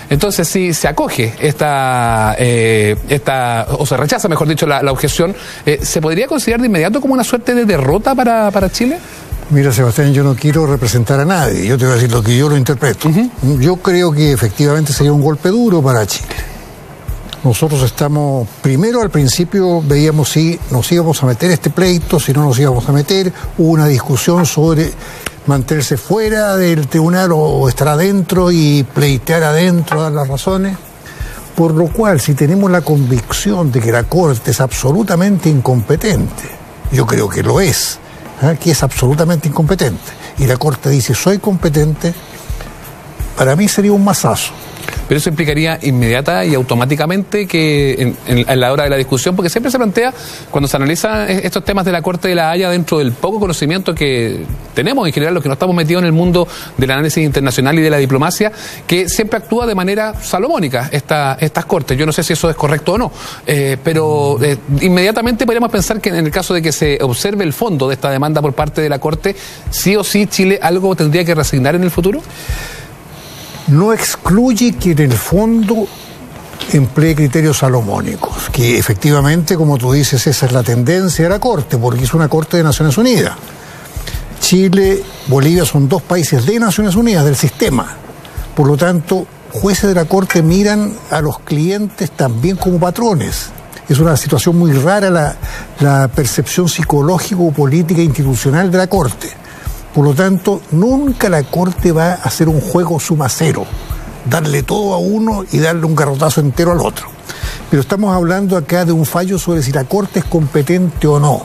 Entonces, si se acoge o se rechaza, mejor dicho, la objeción, ¿se podría considerar de inmediato como una suerte de derrota para Chile? Mira, Sebastián, yo no quiero representar a nadie, yo te voy a decir lo que yo lo interpreto. Yo creo que efectivamente sería un golpe duro para Chile. Nosotros estamos, primero al principio veíamos si nos íbamos a meter este pleito, si no nos íbamos a meter, hubo una discusión sobre mantenerse fuera del tribunal o estar adentro y pleitear adentro, dar las razones. Por lo cual, si tenemos la convicción de que la Corte es absolutamente incompetente, yo creo que lo es, que es absolutamente incompetente, y la Corte dice soy competente, para mí sería un mazazo. Pero eso implicaría inmediata y automáticamente que en la hora de la discusión, porque siempre se plantea, cuando se analizan estos temas de la Corte de la Haya, dentro del poco conocimiento que tenemos en general, los que no estamos metidos en el mundo del análisis internacional y de la diplomacia, que siempre actúa de manera salomónica estas Cortes. Yo no sé si eso es correcto o no, pero inmediatamente podríamos pensar que en el caso de que se observe el fondo de esta demanda por parte de la Corte, sí o sí Chile algo tendría que resignar en el futuro. No excluye que en el fondo emplee criterios salomónicos, que efectivamente, como tú dices, esa es la tendencia de la Corte, porque es una Corte de Naciones Unidas. Chile, Bolivia son dos países de Naciones Unidas, del sistema. Por lo tanto, jueces de la Corte miran a los clientes también como patrones. Es una situación muy rara la percepción psicológico-política e institucional de la Corte. Por lo tanto, nunca la Corte va a hacer un juego suma cero, darle todo a uno y darle un garrotazo entero al otro. Pero estamos hablando acá de un fallo sobre si la Corte es competente o no.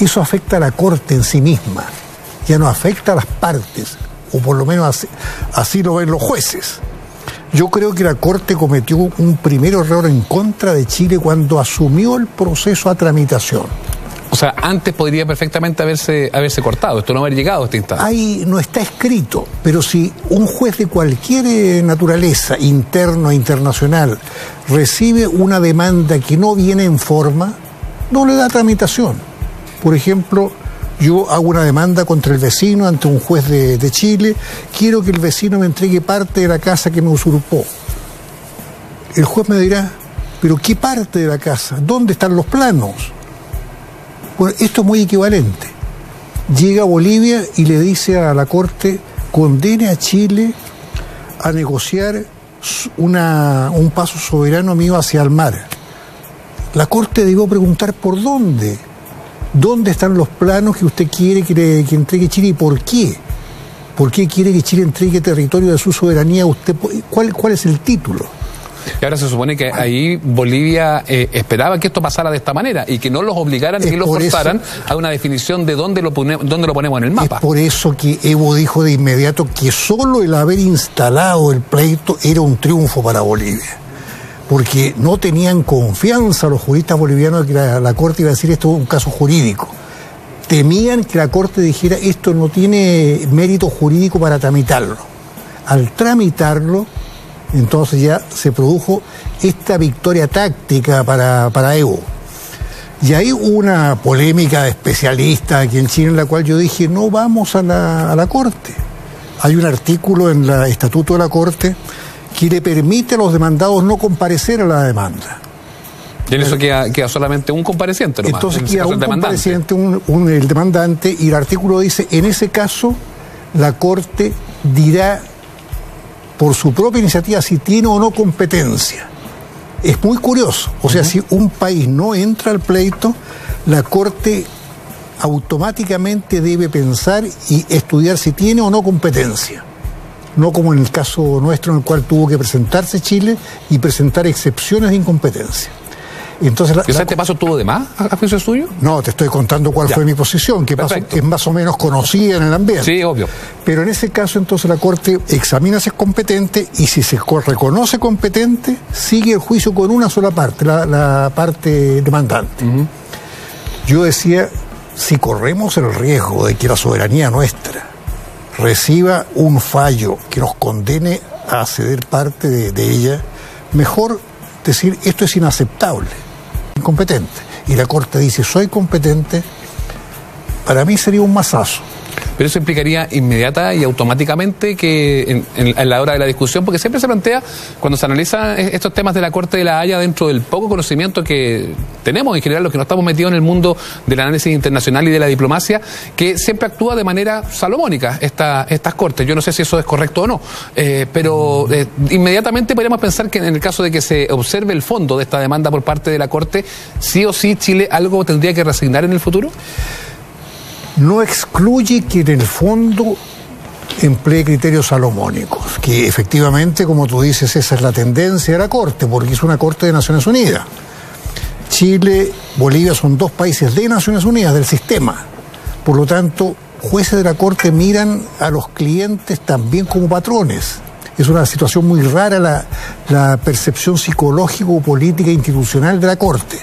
Eso afecta a la Corte en sí misma, ya no afecta a las partes, o por lo menos así lo ven los jueces. Yo creo que la Corte cometió un primer error en contra de Chile cuando asumió el proceso a tramitación. O sea, antes podría perfectamente haberse cortado, esto no haber llegado a esta instancia. Ahí no está escrito, pero si un juez de cualquier naturaleza, interno e internacional, recibe una demanda que no viene en forma, no le da tramitación. Por ejemplo, yo hago una demanda contra el vecino ante un juez de Chile, quiero que el vecino me entregue parte de la casa que me usurpó. El juez me dirá, ¿pero qué parte de la casa? ¿Dónde están los planos? Bueno, esto es muy equivalente. Llega a Bolivia y le dice a la Corte, condene a Chile a negociar un paso soberano mío hacia el mar. La Corte debió preguntar por dónde. ¿Dónde están los planos que usted quiere que entregue Chile y por qué? ¿Por qué quiere que Chile entregue territorio de su soberanía a usted? ¿Cuál es el título? Y ahora se supone que ahí Bolivia esperaba que esto pasara de esta manera y que no los obligaran ni los forzaran a una definición de dónde lo ponemos en el mapa. Es por eso que Evo dijo de inmediato que solo el haber instalado el pleito era un triunfo para Bolivia. Porque no tenían confianza los juristas bolivianos de que la Corte iba a decir esto es un caso jurídico. Temían que la Corte dijera esto no tiene mérito jurídico para tramitarlo. Al tramitarlo, entonces ya se produjo esta victoria táctica para Evo. Y hay una polémica de especialistas aquí en Chile en la cual yo dije, no vamos a la Corte. Hay un artículo en el Estatuto de la Corte que le permite a los demandados no comparecer a la demanda. Y en eso queda solamente un compareciente nomás. Entonces queda un compareciente, el demandante, y el artículo dice, en ese caso, la Corte dirá por su propia iniciativa si tiene o no competencia. Es muy curioso. O sea, si un país no entra al pleito, la Corte automáticamente debe pensar y estudiar si tiene o no competencia. No como en el caso nuestro, en el cual tuvo que presentarse Chile y presentar excepciones de incompetencia. Entonces, ¿este paso tuvo de más a juicio suyo? No, te estoy contando cuál fue mi posición, que es más o menos conocida en el ambiente. Sí, obvio. Pero en ese caso, entonces, la Corte examina si es competente y si se reconoce competente, sigue el juicio con una sola parte, la parte demandante. Yo decía, si corremos el riesgo de que la soberanía nuestra reciba un fallo que nos condene a ceder parte de ella, mejor decir, esto es inaceptable. Incompetente. Y la Corte dice, soy competente, para mí sería un mazazo. pero eso implicaría inmediata y automáticamente que en la hora de la discusión, porque siempre se plantea, cuando se analizan estos temas de la Corte de la Haya, dentro del poco conocimiento que tenemos en general, los que no estamos metidos en el mundo del análisis internacional y de la diplomacia, que siempre actúa de manera salomónica estas Cortes. Yo no sé si eso es correcto o no, pero inmediatamente podríamos pensar que en el caso de que se observe el fondo de esta demanda por parte de la Corte, sí o sí Chile algo tendría que resignar en el futuro. No excluye que en el fondo emplee criterios salomónicos, que efectivamente, como tú dices, esa es la tendencia de la Corte, porque es una Corte de Naciones Unidas. Chile, Bolivia son dos países de Naciones Unidas, del sistema. Por lo tanto, jueces de la Corte miran a los clientes también como patrones. Es una situación muy rara la percepción psicológico, política e institucional de la Corte.